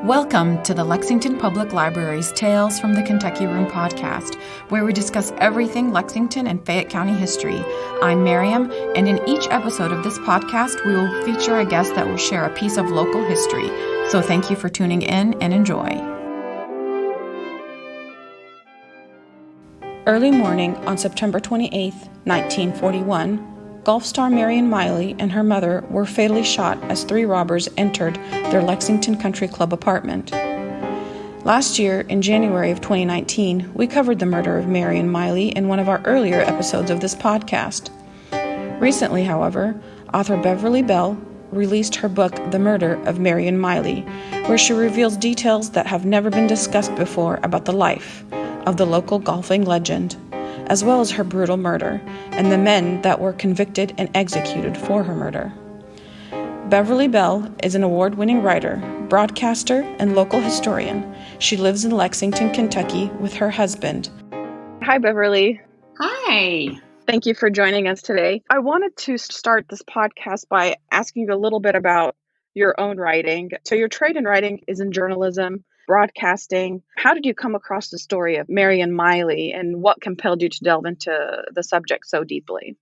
Welcome to the Lexington Public Library's Tales from the Kentucky Room podcast, where we discuss everything Lexington and Fayette County history. I'm Mariam, and in each episode of this podcast, we will feature a guest that will share a piece of local history. So thank you for tuning in and enjoy. Early morning on September 28, 1941, golf star Marion Miley and her mother were fatally shot as three robbers entered their Lexington Country Club apartment. Last year, in January of 2019, we covered the murder of Marion Miley in one of our earlier episodes of this podcast. Recently, however, author Beverly Bell released her book, The Murder of Marion Miley, where she reveals details that have never been discussed before about the life of the local golfing legend, as well as her brutal murder, and the men that were convicted and executed for her murder. Beverly Bell is an award-winning writer, broadcaster, and local historian. She lives in Lexington, Kentucky with her husband. Hi, Beverly. Hi. Thank you for joining us today. I wanted to start this podcast by asking you a little bit about your own writing. So your trade in writing is in journalism, broadcasting. How did you come across the story of Marion Miley, and what compelled you to delve into the subject so deeply?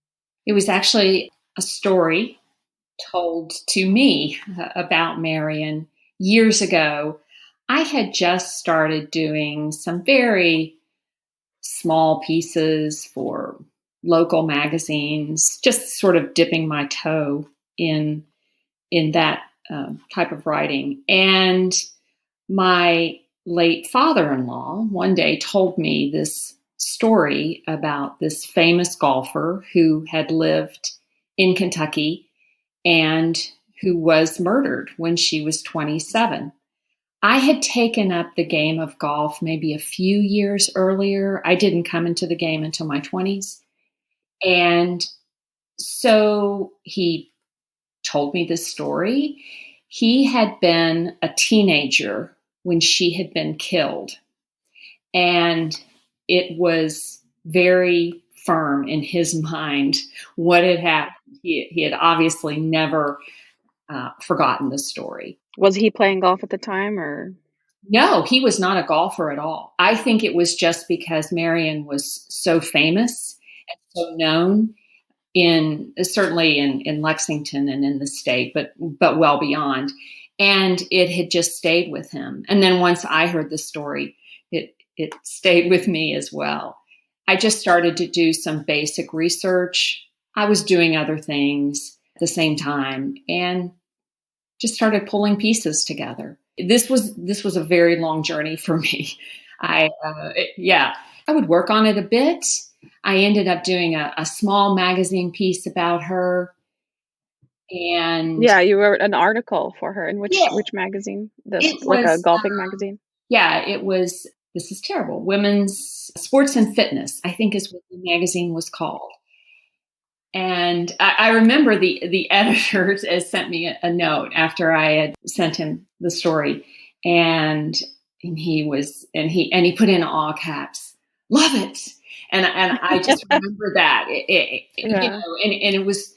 It was actually a story told to me about Marion years ago. I had just started doing some very small pieces for local magazines, just sort of dipping my toe in that type of writing. And my late father-in-law one day told me this story about this famous golfer who had lived in Kentucky and who was murdered when she was 27. I had taken up the game of golf maybe a few years earlier. I didn't come into the game until my 20s. And so he told me this story. He had been a teenager when she had been killed. And it was very firm in his mind what had happened. He had obviously never forgotten the story. Was he playing golf at the time, or? No, he was not a golfer at all. I think it was just because Marion was so famous and so known certainly in Lexington and in the state, but well beyond. And it had just stayed with him. And then once I heard the story, it stayed with me as well. I just started to do some basic research. I was doing other things at the same time and just started pulling pieces together. This was a very long journey for me. I would work on it a bit. I ended up doing a small magazine piece about her. And yeah, you wrote an article for her in which magazine? A golfing magazine? Yeah, it was. This is terrible. Women's Sports and Fitness, I think, is what the magazine was called. And I remember the editor sent me a note after I had sent him the story, and he put in all caps, "Love it," and I just remember that you know, and it was.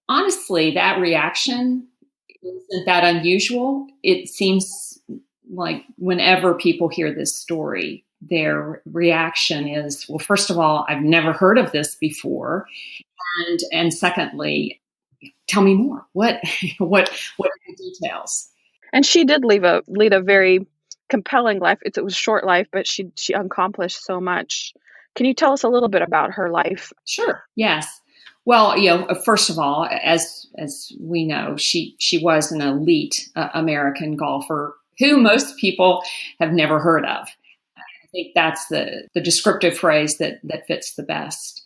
Honestly, that reaction isn't that unusual. It seems like whenever people hear this story, their reaction is, well, first of all, I've never heard of this before. And secondly, tell me more. What are the details? And she did lead a very compelling life. It was a short life, but she accomplished so much. Can you tell us a little bit about her life? Sure. Yes. Well, first of all, as we know, she was an elite American golfer who most people have never heard of. I think that's the descriptive phrase that fits the best.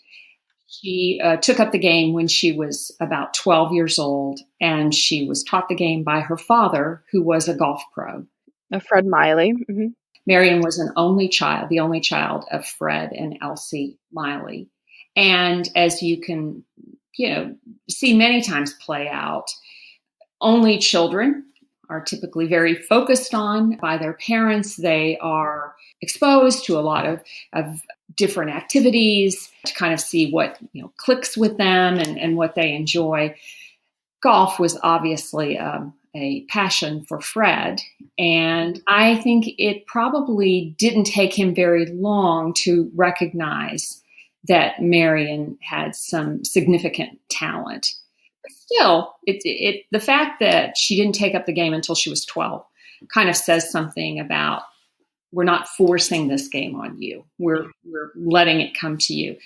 She took up the game when she was about 12 years old, and she was taught the game by her father, who was a golf pro. Fred Miley. Mm-hmm. Marion was the only child of Fred and Elsie Miley. And as you can, see many times play out, only children are typically very focused on by their parents. They are exposed to a lot of different activities to kind of see what clicks with them and what they enjoy. Golf was obviously a passion for Fred, And I think it probably didn't take him very long to recognize that Marion had some significant talent. But still, the fact that she didn't take up the game until she was 12 kind of says something about, we're not forcing this game on you. We're letting it come to you.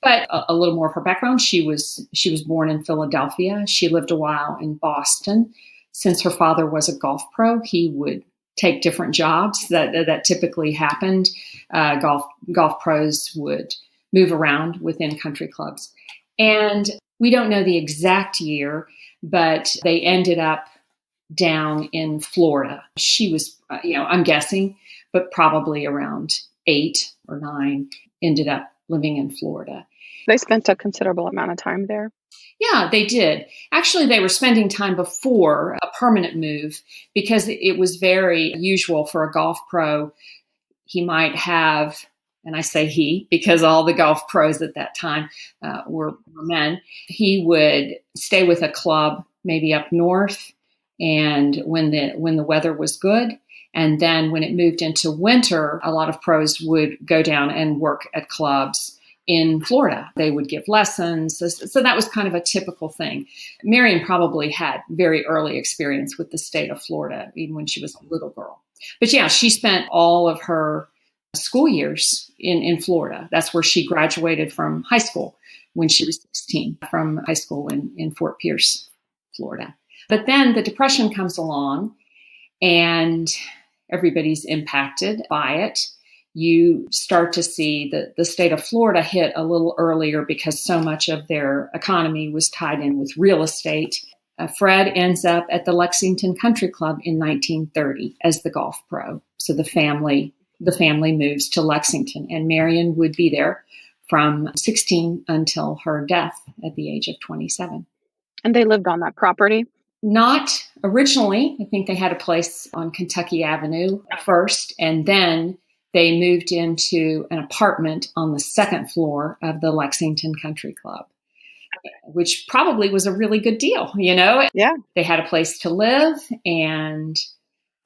But a little more of her background: she was born in Philadelphia. She lived a while in Boston. Since her father was a golf pro, he would take different jobs. That typically happened. Golf pros would move around within country clubs, and we don't know the exact year, but they ended up down in Florida. She was, I'm guessing, but probably around 8 or 9, ended up living in Florida. They spent a considerable amount of time there. Yeah, they did. Actually, they were spending time before a permanent move, because it was very usual for a golf pro. He might have, and I say he because all the golf pros at that time were men. He would stay with a club maybe up north, and when the weather was good. And then when it moved into winter, a lot of pros would go down and work at clubs in Florida. They would give lessons. So that was kind of a typical thing. Marion probably had very early experience with the state of Florida, even when she was a little girl. But yeah, she spent all of her school years in Florida. That's where she graduated from high school when she was 16, from high school in Fort Pierce, Florida. But then the Depression comes along, and everybody's impacted by it. You start to see the state of Florida hit a little earlier because so much of their economy was tied in with real estate. Fred ends up at the Lexington Country Club in 1930 as the golf pro. So the family moves to Lexington, and Marion would be there from 16 until her death at the age of 27. And they lived on that property? Not originally. I think they had a place on Kentucky Avenue first, and then they moved into an apartment on the second floor of the Lexington Country Club, which probably was a really good deal, Yeah. They had a place to live, and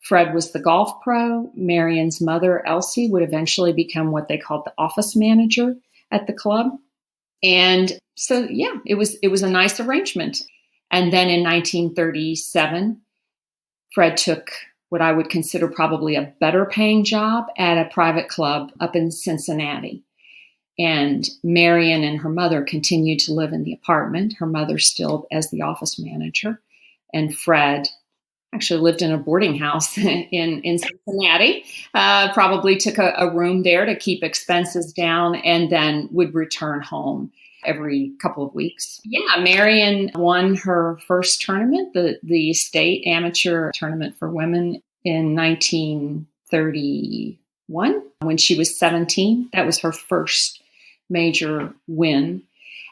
Fred was the golf pro. Marion's mother, Elsie, would eventually become what they called the office manager at the club. And so, yeah, it was a nice arrangement. And then in 1937, Fred took what I would consider probably a better paying job at a private club up in Cincinnati. And Marion and her mother continued to live in the apartment, her mother still as the office manager. And Fred actually lived in a boarding house in Cincinnati, probably took a room there to keep expenses down, and then would return home every couple of weeks. Yeah, Marion won her first tournament, the state amateur tournament for women, in 1931 when she was 17. That was her first major win.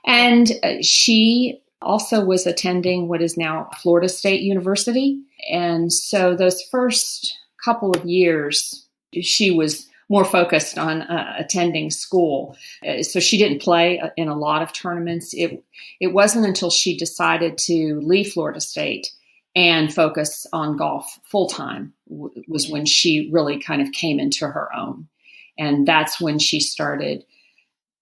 And she also was attending what is now Florida State University. And so those first couple of years, she was more focused on attending school. So she didn't play in a lot of tournaments. It wasn't until she decided to leave Florida State and focus on golf full-time was when she really kind of came into her own. And that's when she started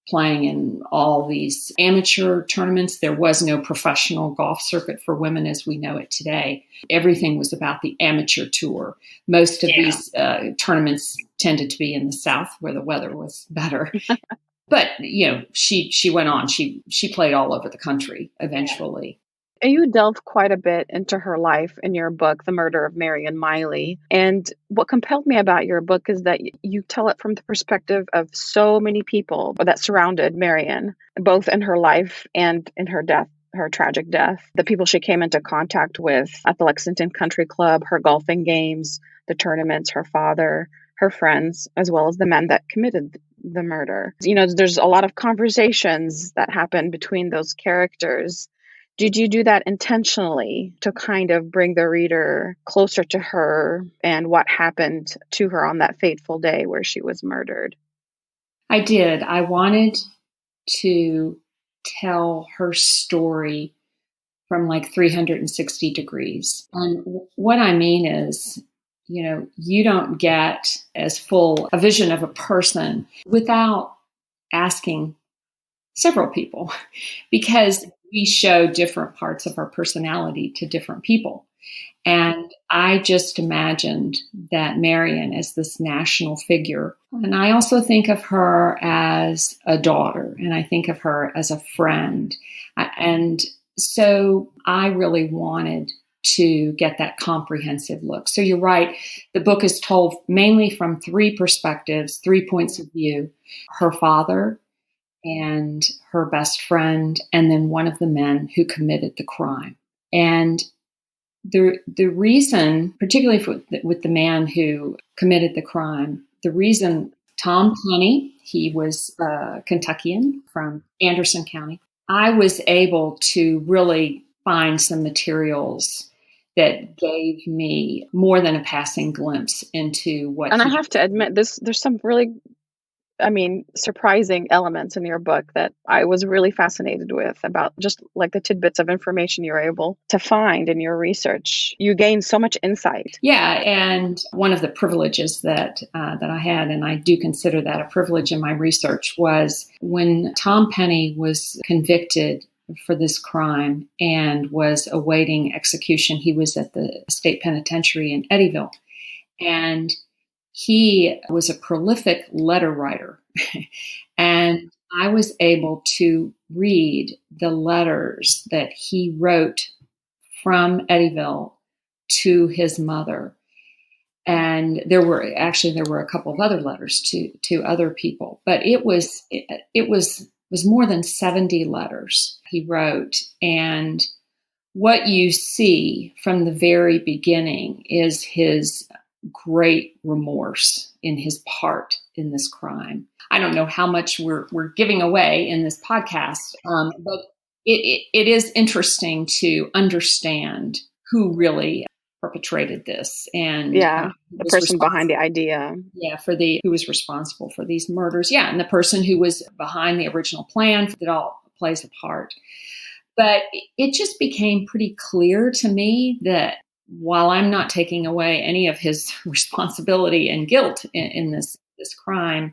playing in all these amateur tournaments. There was no professional golf circuit for women as we know it today. Everything was about the amateur tour. Most of these tournaments tended to be in the South where the weather was better. But, she went on. She played all over the country eventually. And you delve quite a bit into her life in your book, The Murder of Marion Miley. And what compelled me about your book is that you tell it from the perspective of so many people that surrounded Marion, both in her life and in her death, her tragic death. The people she came into contact with at the Lexington Country Club, her golfing games, the tournaments, her father, her friends, as well as the men that committed the murder. There's a lot of conversations that happen between those characters. Did you do that intentionally to kind of bring the reader closer to her and what happened to her on that fateful day where she was murdered? I did. I wanted to tell her story from like 360 degrees. And what I mean is, you don't get as full a vision of a person without asking several people, because we show different parts of our personality to different people. And I just imagined that Marion as this national figure. And I also think of her as a daughter, and I think of her as a friend. And so I really wanted to get that comprehensive look. So you're right. The book is told mainly from three perspectives, 3 points of view: her father and her best friend, and then one of the men who committed the crime. And the reason, particularly with the man who committed the crime, the reason Tom Penny, he was a Kentuckian from Anderson County, I was able to really find some materials that gave me more than a passing glimpse into what. And I have to admit, there's some really, surprising elements in your book that I was really fascinated with, about just like the tidbits of information you were able to find in your research. You gained so much insight. Yeah, and one of the privileges that I had, and I do consider that a privilege in my research, was when Tom Penny was convicted for this crime and was awaiting execution. He was at the state penitentiary in Eddyville, and he was a prolific letter writer. And I was able to read the letters that he wrote from Eddyville to his mother. And there were a couple of other letters to other people, but it was more than 70 letters he wrote. And what you see from the very beginning is his great remorse in his part in this crime. I don't know how much we're giving away in this podcast, but it is interesting to understand who really perpetrated this, and the person behind the idea, who was responsible for these murders, and the person who was behind the original plan. It all plays a part. But it just became pretty clear to me that while I'm not taking away any of his responsibility and guilt in this crime,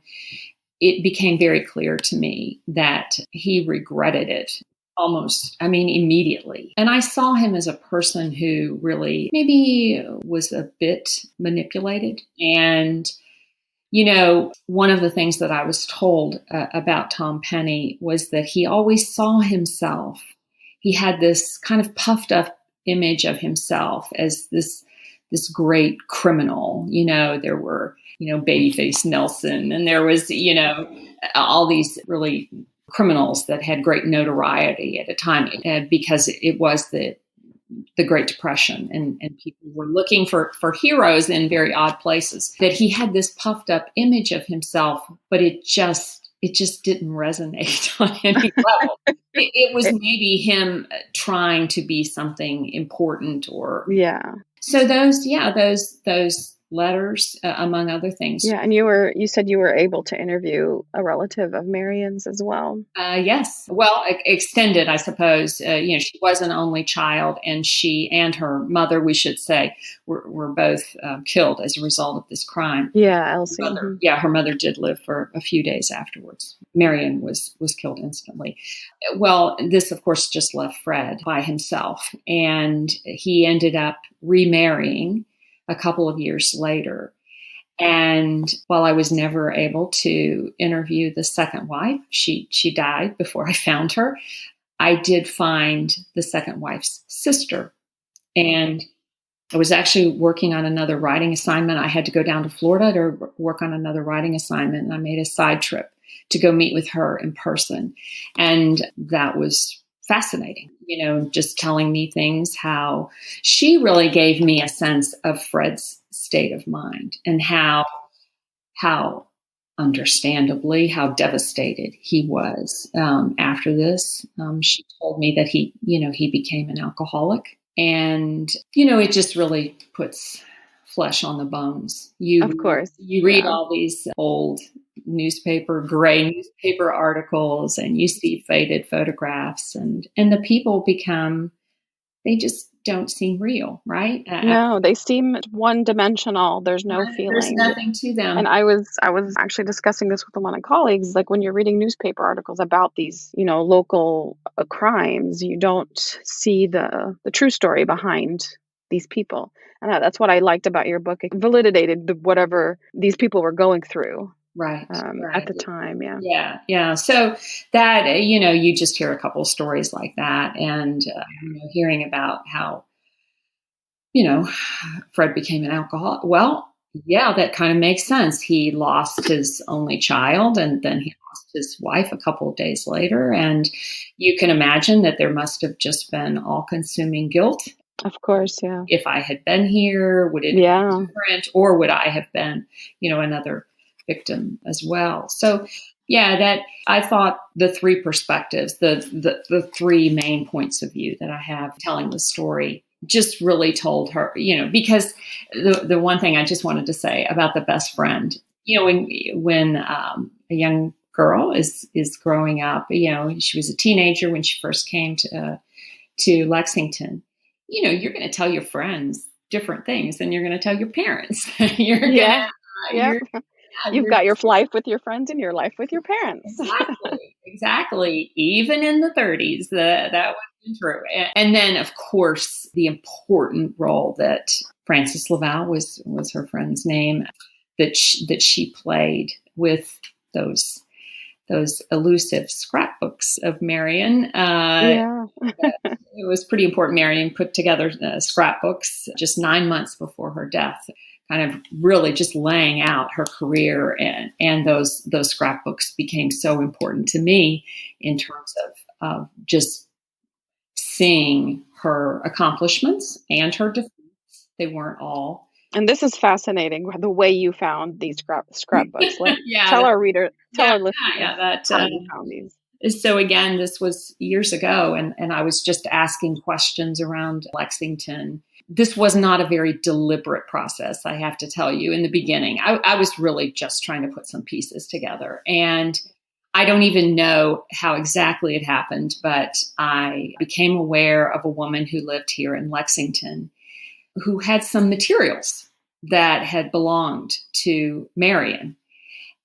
it became very clear to me that he regretted it immediately. And I saw him as a person who really maybe was a bit manipulated. And, one of the things that I was told about Tom Penny was that he always saw himself. He had this kind of puffed up image of himself as this great criminal. There were, Babyface Nelson, and there was, all these really criminals that had great notoriety at a time, because it was the Great Depression, and people were looking for heroes in very odd places. That he had this puffed up image of himself, but it just didn't resonate on any level. It was maybe him trying to be something important, or So those letters, among other things. Yeah, and you said you were able to interview a relative of Marion's as well. Yes. Well, extended, I suppose. She was an only child, and she and her mother, we should say, were both killed as a result of this crime. Yeah, Elsie. Her mother did live for a few days afterwards. Marion was killed instantly. Well, this, of course, just left Fred by himself, and he ended up remarrying a couple of years later. And while I was never able to interview the second wife, she died before I found her, I did find the second wife's sister. And I was actually working on another writing assignment. I had to go down to Florida to work on another writing assignment, and I made a side trip to go meet with her in person. And that was fascinating, just telling me things, how she really gave me a sense of Fred's state of mind, and how understandably, how devastated he was after this. She told me that he became an alcoholic, and, it just really puts flesh on the bones. Of course. You read all these old gray newspaper articles, and you see faded photographs, and the people they just don't seem real, right? No, they seem one-dimensional. There's no There's feeling. nothing to them. And I was actually discussing this with one of my colleagues, like when you're reading newspaper articles about these, local crimes, you don't see the true story behind these people. And that's what I liked about your book. It validated whatever these people were going through Right, at right. the time. Yeah. Yeah, yeah. So that, you just hear a couple of stories like that, and hearing about how, Fred became an alcoholic. Well, yeah, that kind of makes sense. He lost his only child, and then he lost his wife a couple of days later. And you can imagine that there must have just been all-consuming guilt. Of course. Yeah. If I had been here, would it have Yeah. been different, or would I have been, another victim as well? So, yeah, that I thought the three perspectives, the three main points of view that I have telling the story, just really told her, because the one thing I just wanted to say about the best friend, when a young girl is growing up, she was a teenager when she first came to Lexington. You're going to tell your friends different things than you're going to tell your parents. You're Yeah. gonna, You've got your life with your friends and your life with your parents. Exactly. Even in the 30s, that was true. And then, of course, the important role that Frances Laval was her friend's name, that she played with those elusive scrapbooks of Marion. Yeah. It was pretty important. Marion put together scrapbooks just 9 months before her death, kind of really just laying out her career, and those scrapbooks became so important to me in terms of just seeing her accomplishments and her defeats. They weren't all. And this is fascinating, the way you found these scrapbooks. Yeah, tell our listeners that how you found these. So again, this was years ago, and I was just asking questions around Lexington. This was not a very deliberate process, I have to tell you. In the beginning, I was really just trying to put some pieces together. And I don't even know how exactly it happened, but I became aware of a woman who lived here in Lexington who had some materials that had belonged to Marion.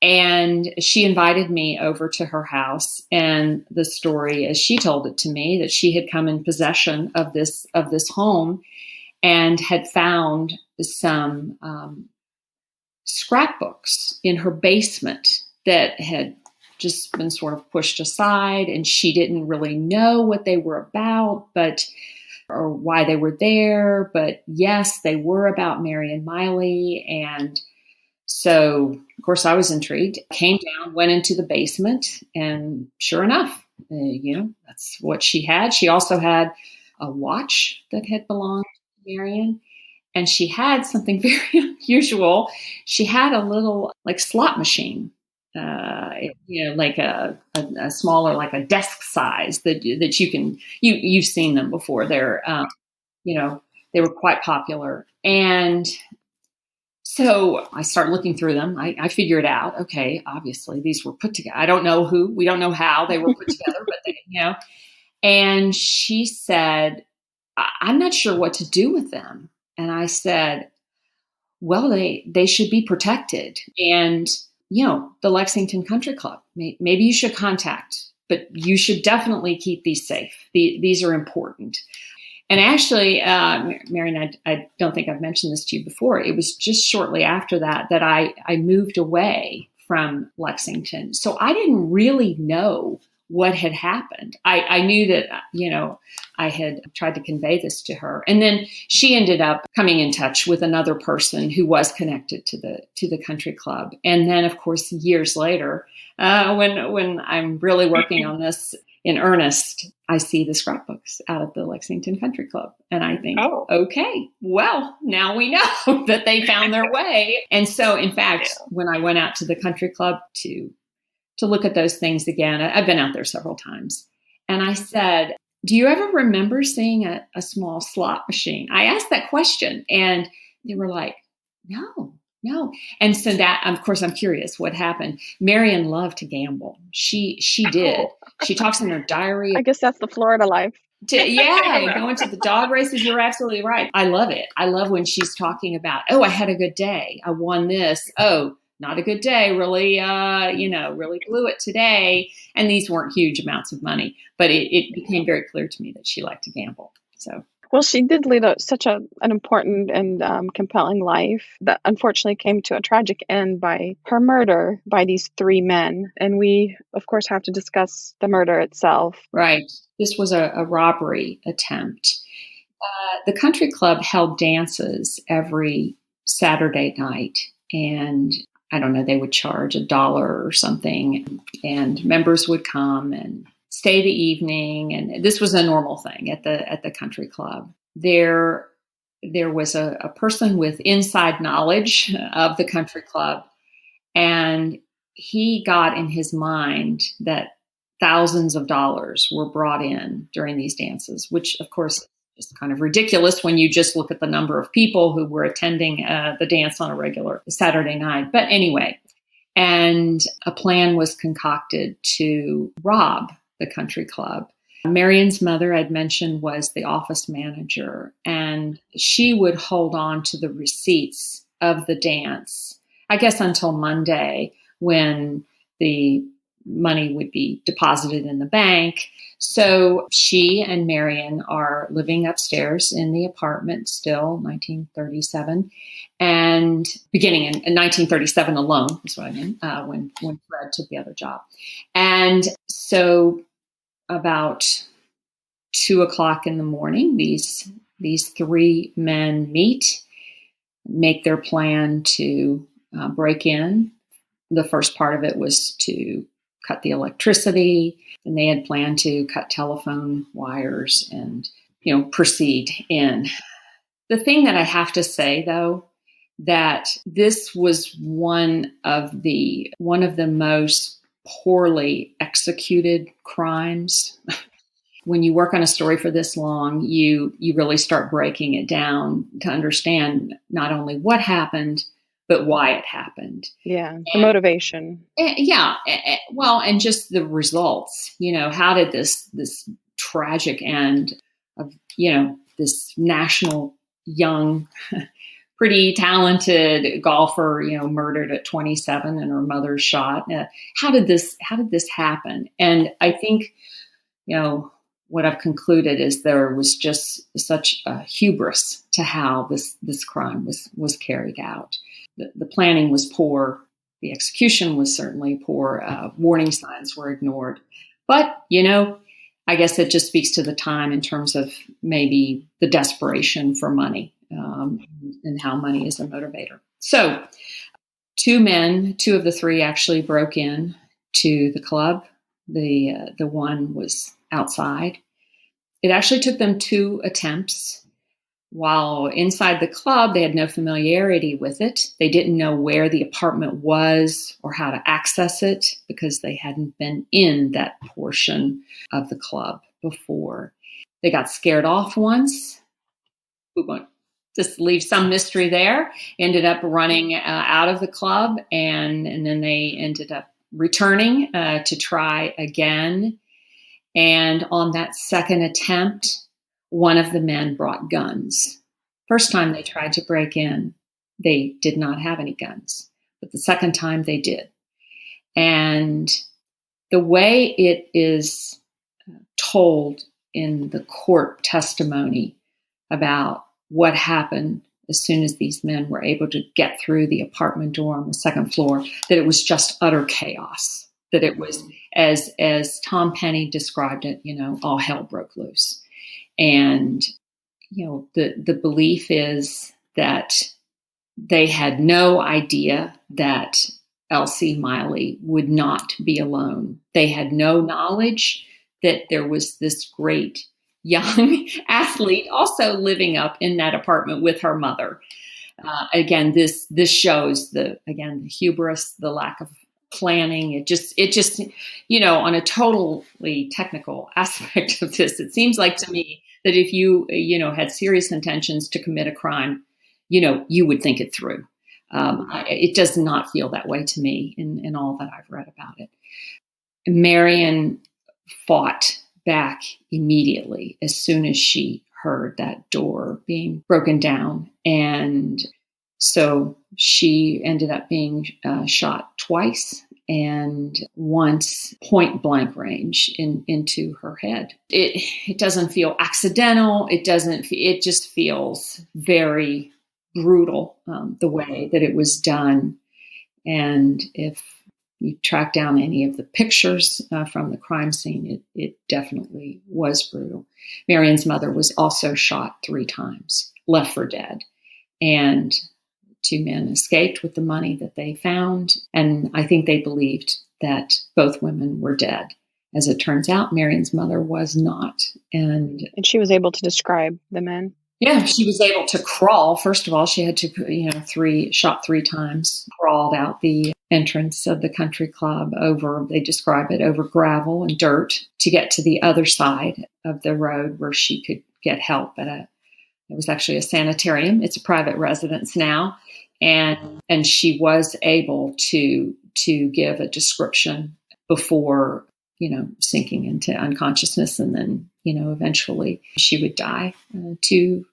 And she invited me over to her house, and the story, as she told it to me, that she had come in possession of this home and had found some scrapbooks in her basement that had just been sort of pushed aside, and she didn't really know what they were about, or why they were there. But yes, they were about Marion Miley, and so, of course, I was intrigued. Came down, went into the basement, and sure enough, that's what she had. She also had a watch that had belonged to Marion, and she had something very unusual. She had a little slot machine, like a smaller, like a desk size that you've seen them before. They're they were quite popular. And so I start looking through them. I figure it out. Okay, obviously these were put together. I don't know who, we don't know how they were put together, but And she said, I'm not sure what to do with them. And I said, well, they should be protected. And, the Lexington Country Club, maybe you should contact, but you should definitely keep these safe. These are important. And actually, Marion, I don't think I've mentioned this to you before. It was just shortly after that I moved away from Lexington. So I didn't really know what had happened. I knew that, I had tried to convey this to her. And then she ended up coming in touch with another person who was connected to the country club. And then, of course, years later, when I'm really working on this in earnest, I see the scrapbooks out of the Lexington Country Club. And I think, okay, well, now we know that they found their way. And so, in fact, when I went out to the country club to look at those things again, I've been out there several times. And I said, do you ever remember seeing a small slot machine? I asked that question, and they were like, no. And so that, of course, I'm curious what happened. Marion loved to gamble. She did. She talks in her diary. I guess that's the Florida life. Going to the dog races. You're absolutely right. I love it. I love when she's talking about, oh, I had a good day. I won this. Oh, not a good day. Really, really blew it today. And these weren't huge amounts of money, but it became very clear to me that she liked to gamble. So. Well, she did lead such an important and compelling life that unfortunately came to a tragic end by her murder by these three men. And we, of course, have to discuss the murder itself. Right. This was a robbery attempt. The country club held dances every Saturday night. And I don't know, they would charge $1 or something. And members would come and stay the evening, and this was a normal thing at the country club. There was a person with inside knowledge of the country club, and he got in his mind that thousands of dollars were brought in during these dances, which of course is kind of ridiculous when you just look at the number of people who were attending the dance on a regular Saturday night. But anyway, and a plan was concocted to rob the country club. Marion's mother, I'd mentioned, was the office manager, and she would hold on to the receipts of the dance, I guess until Monday, when the money would be deposited in the bank. So she and Marion are living upstairs in the apartment still, 1937, and beginning in 1937 alone is what I mean, when Fred took the other job. And so about 2:00 in the morning, these three men meet, make their plan to break in. The first part of it was to cut the electricity, and they had planned to cut telephone wires and, proceed in. The thing that I have to say, though, that this was one of the most poorly executed crimes. When you work on a story for this long, you really start breaking it down to understand not only what happened, but why it happened. Yeah, the motivation. Well, and just the results. How did this tragic end of, this national young, pretty talented golfer, murdered at 27 and her mother shot. How did this happen? And I think, what I've concluded is there was just such a hubris to how this crime was carried out. The planning was poor. The execution was certainly poor. Warning signs were ignored. But, I guess it just speaks to the time in terms of maybe the desperation for money. And how money is a motivator. So 2 of the 3 actually broke in to the club. The one was outside. It actually took them 2 attempts. While inside the club, they had no familiarity with it. They didn't know where the apartment was or how to access it because they hadn't been in that portion of the club before. They got scared off once. We won't just leave some mystery there. Ended up running out of the club, and then they ended up returning to try again. And on that second attempt, one of the men brought guns. First time they tried to break in, they did not have any guns. But the second time they did. And the way it is told in the court testimony about what happened as soon as these men were able to get through the apartment door on the second floor, that it was just utter chaos, that it was, as Tom Penny described it, all hell broke loose. And, the belief is that they had no idea that Elsie Miley would not be alone. They had no knowledge that there was this great young athlete also living up in that apartment with her mother. Again, this shows the hubris, the lack of planning. It just, on a totally technical aspect of this, it seems like to me that if you, had serious intentions to commit a crime, you would think it through. It does not feel that way to me in all that I've read about it. Marion fought back immediately as soon as she heard that door being broken down. And so she ended up being shot twice, and once point blank range into her head. It doesn't feel accidental. It just feels very brutal, the way that it was done. And if you track down any of the pictures from the crime scene, it definitely was brutal. Marion's mother was also shot 3 times, left for dead. And 2 men escaped with the money that they found. And I think they believed that both women were dead. As it turns out, Marion's mother was not. And she was able to describe the men? Yeah, she was able to crawl. First of all, she had to, shot 3 times, crawled out the entrance of the country club they describe it, over gravel and dirt to get to the other side of the road where she could get help it was actually a sanitarium. It's a private residence now. And she was able to give a description before, sinking into unconsciousness. And then, eventually she would die 3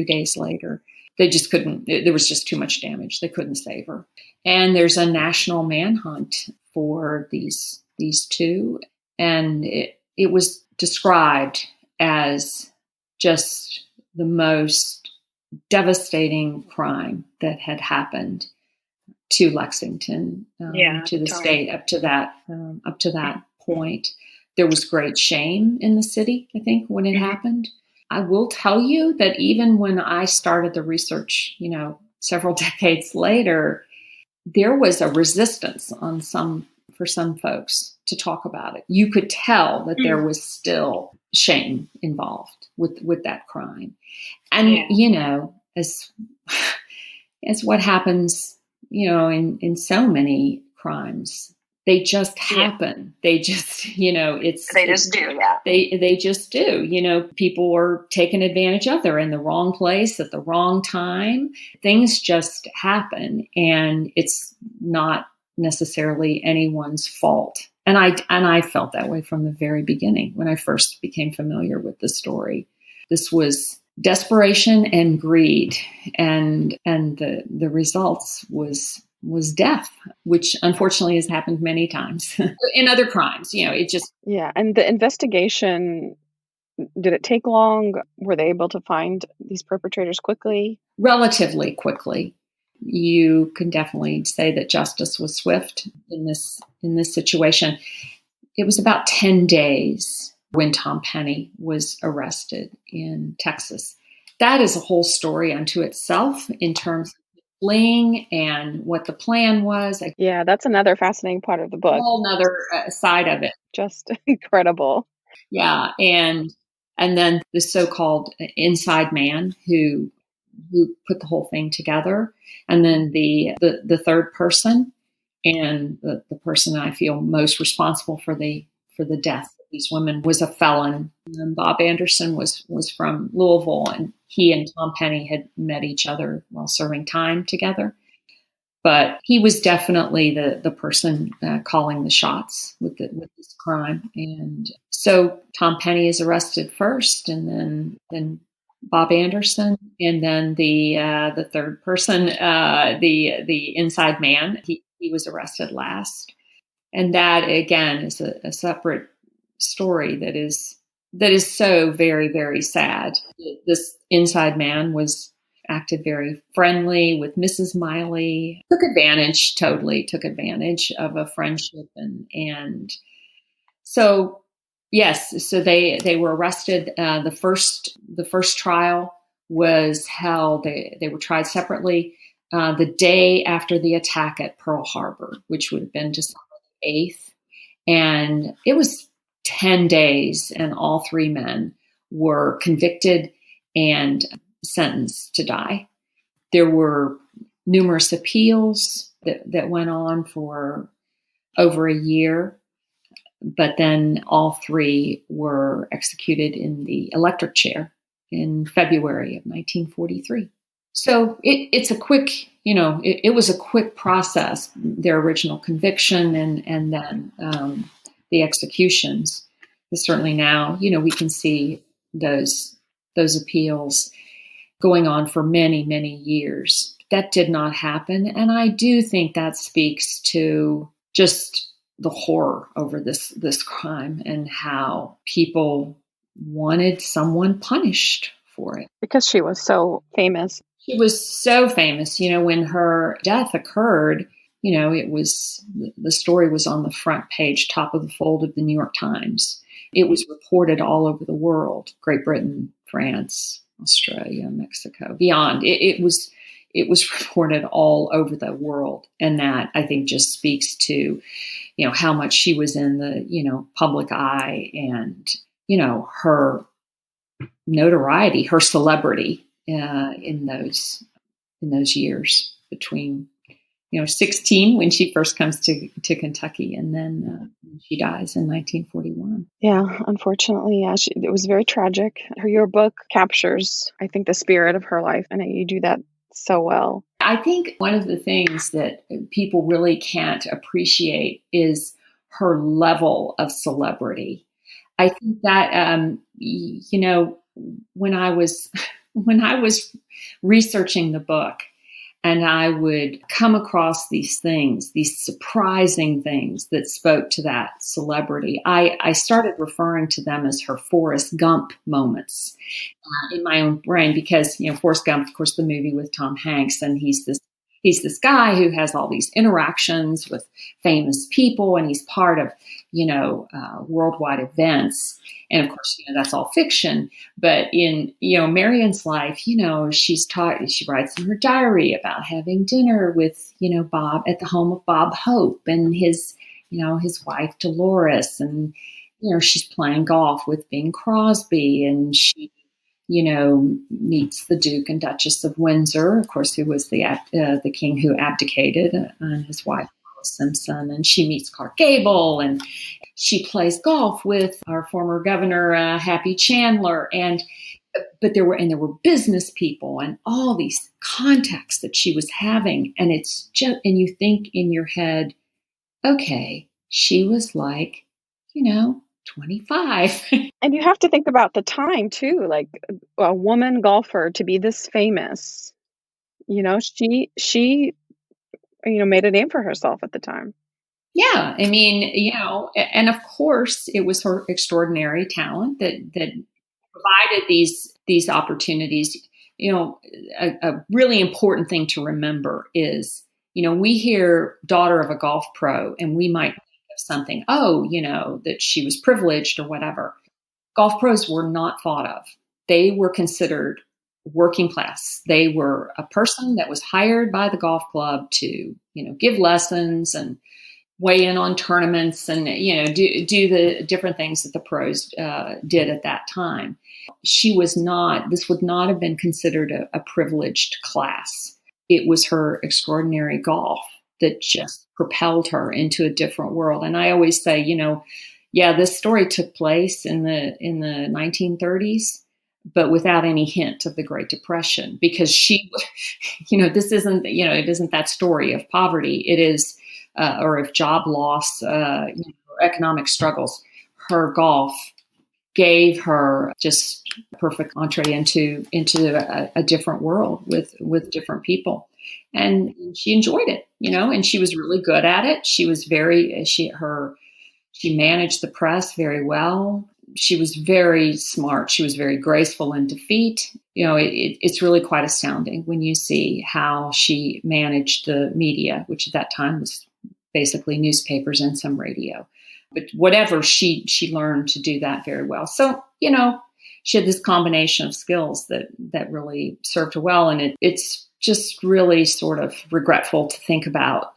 days later. They just couldn't, there was just too much damage. They couldn't save her. And there's a national manhunt for these 2. And it was described as just the most devastating crime that had happened to Lexington, to the state up to that point. There was great shame in the city, I think, when it happened. I will tell you that even when I started the research, several decades later, there was a resistance for some folks to talk about it. You could tell that there was still shame involved with that crime. And, as what happens, in so many crimes, they just happen. They just, they just do. Yeah. They just do. People are taken advantage of. They're in the wrong place at the wrong time. Things just happen, and it's not necessarily anyone's fault. And I felt that way from the very beginning when I first became familiar with the story. This was desperation and greed, and the results was death, which unfortunately has happened many times in other crimes. It just And the investigation, did it take long? Were they able to find these perpetrators quickly? Relatively quickly. You can definitely say that justice was swift in this situation. It was about 10 days when Tom Penny was arrested in Texas. That is a whole story unto itself in terms of fleeing and what the plan was. Yeah, that's another fascinating part of the book. A whole other side of it. Just incredible. Yeah, and then the so-called inside man who put the whole thing together, and then the third person, and the person I feel most responsible for the death of these women was a felon. And Bob Anderson was from Louisville, and he and Tom Penny had met each other while serving time together. But he was definitely the person calling the shots with this crime. And so Tom Penny is arrested first, and then Bob Anderson, and then the third person, the inside man, he was arrested last. And that again is a separate story that is so very, very sad. This inside man acted very friendly with Mrs. Miley, totally took advantage of a friendship. And so, yes, so they were arrested. The first trial was held, they were tried separately the day after the attack at Pearl Harbor, which would have been December 8th. And it was 10 days, and all 3 men were convicted and sentenced to die. There were numerous appeals that went on for over a year, but then all 3 were executed in the electric chair in February of 1943. So it's a quick, it was a quick process, their original conviction and then the executions. certainly now, we can see those appeals going on for many, many years. That did not happen. And I do think that speaks to just the horror over this crime and how people wanted someone punished for it. Because she was so famous. She was so famous, when her death occurred, it was, the story was on the front page, top of the fold of the New York Times. It was reported all over the world, Great Britain, France, Australia, Mexico, beyond. It was reported all over the world. And that, I think, just speaks to, how much she was in the, public eye and, her notoriety, her celebrity in those years between 16 when she first comes to Kentucky, and then she dies in 1941. Yeah, unfortunately, yeah, it was very tragic. Your book captures, I think, the spirit of her life, and you do that so well. I think one of the things that people really can't appreciate is her level of celebrity. I think that when I was researching the book, and I would come across these things, these surprising things that spoke to that celebrity, I started referring to them as her Forrest Gump moments in my own brain, because Forrest Gump, of course, the movie with Tom Hanks, and he's this guy who has all these interactions with famous people, and he's part of worldwide events. And of course, that's all fiction. But in Marion's life, she writes in her diary about having dinner with Bob at the home of Bob Hope and his wife Dolores, and she's playing golf with Bing Crosby, and she meets the Duke and Duchess of Windsor, of course, who was the king who abdicated, and his wife Alice Simpson, and she meets Clark Gable, and she plays golf with our former governor Happy Chandler, but there were business people and all these contacts that she was having, and it's just, and you think in your head, okay, she was like 25. And you have to think about the time too, like a woman golfer to be this famous, she made a name for herself at the time. Yeah. I mean, and of course it was her extraordinary talent that provided these opportunities. A really important thing to remember is, we hear daughter of a golf pro and we might think of something, that she was privileged or whatever. Golf pros were not thought of. They were considered working class. They were a person that was hired by the golf club to, give lessons and weigh in on tournaments and, do the different things that the pros did at that time. This would not have been considered a privileged class. It was her extraordinary golf that just propelled her into a different world. And I always say, this story took place in the 1930s, but without any hint of the Great Depression, because she, this isn't, it isn't that story of poverty. It is, or of job loss, economic struggles. Her golf gave her just a perfect entree into a different world with different people. And she enjoyed it, and she was really good at it. She was she managed the press very well. She was very smart. She was very graceful in defeat. It's really quite astounding when you see how she managed the media, which at that time was basically newspapers and some radio. But whatever, she learned to do that very well. So, she had this combination of skills that really served her well. And it's just really sort of regretful to think about,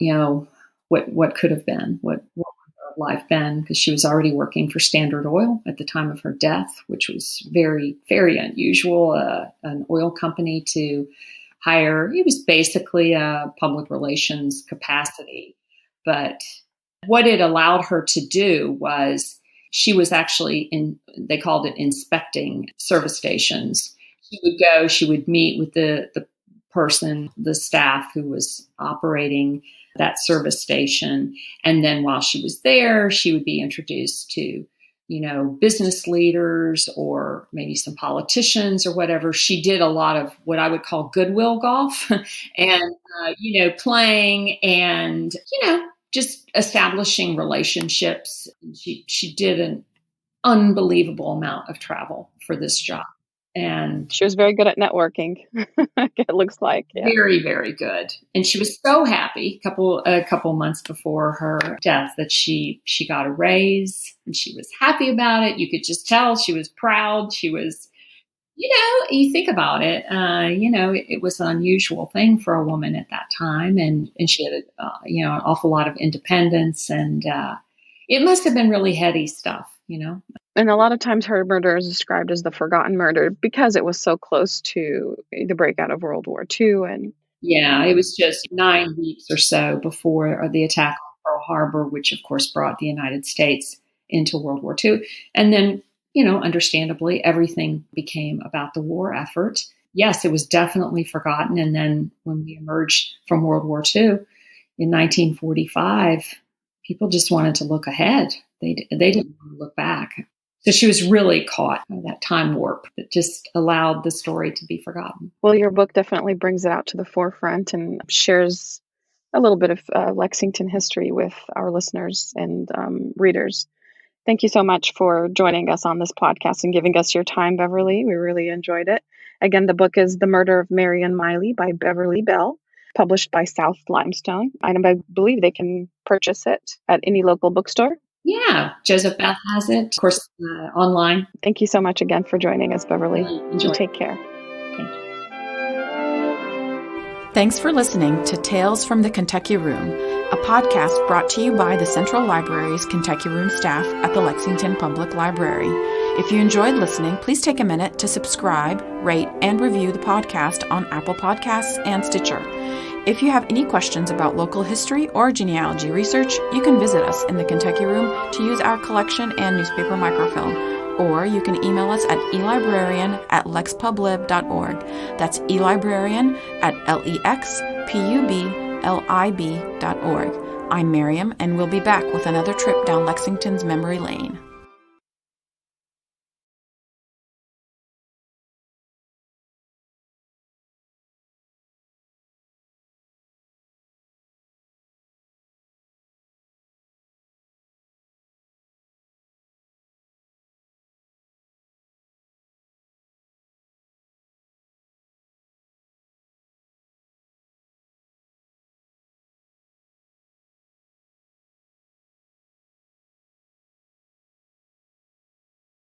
what could have been, what would her life been, because she was already working for Standard Oil at the time of her death, which was very, very unusual, an oil company to hire. It was basically a public relations capacity. But what it allowed her to do was she was actually they called it inspecting service stations. She would meet with the person, the staff who was operating that service station. And then while she was there, she would be introduced to business leaders or maybe some politicians or whatever. She did a lot of what I would call goodwill golf and, playing and, just establishing relationships. She did an unbelievable amount of travel for this job. And she was very good at networking. It looks like. Yeah. Very, very good. And she was so happy a couple months before her death that she got a raise and she was happy about it. You could just tell she was proud. She was, you think about it, it was an unusual thing for a woman at that time. And she had, an awful lot of independence and it must have been really heady stuff, And a lot of times her murder is described as the forgotten murder because it was so close to the breakout of World War II. And yeah, it was just 9 weeks or so before the attack on Pearl Harbor, which of course brought the United States into World War II. And then, understandably, everything became about the war effort. Yes, it was definitely forgotten. And then when we emerged from World War II in 1945, people just wanted to look ahead. They didn't want to look back. So she was really caught in that time warp that just allowed the story to be forgotten. Well, your book definitely brings it out to the forefront and shares a little bit of Lexington history with our listeners and readers. Thank you so much for joining us on this podcast and giving us your time, Beverly. We really enjoyed it. Again, the book is The Murder of Marion Miley by Beverly Bell, published by South Limestone. I believe they can purchase it at any local bookstore. Yeah, Joseph Beth has it, of course, online. Thank you so much again for joining us, Beverly. Enjoy. Take care. Thank you. Thanks for listening to Tales from the Kentucky Room, a podcast brought to you by the Central Library's Kentucky Room staff at the Lexington Public Library. If you enjoyed listening, please take a minute to subscribe, rate, and review the podcast on Apple Podcasts and Stitcher. If you have any questions about local history or genealogy research, you can visit us in the Kentucky Room to use our collection and newspaper microfilm, or you can email us at elibrarian@lexpublib.org. That's elibrarian@lexpublib.org. I'm Mariam, and we'll be back with another trip down Lexington's memory lane.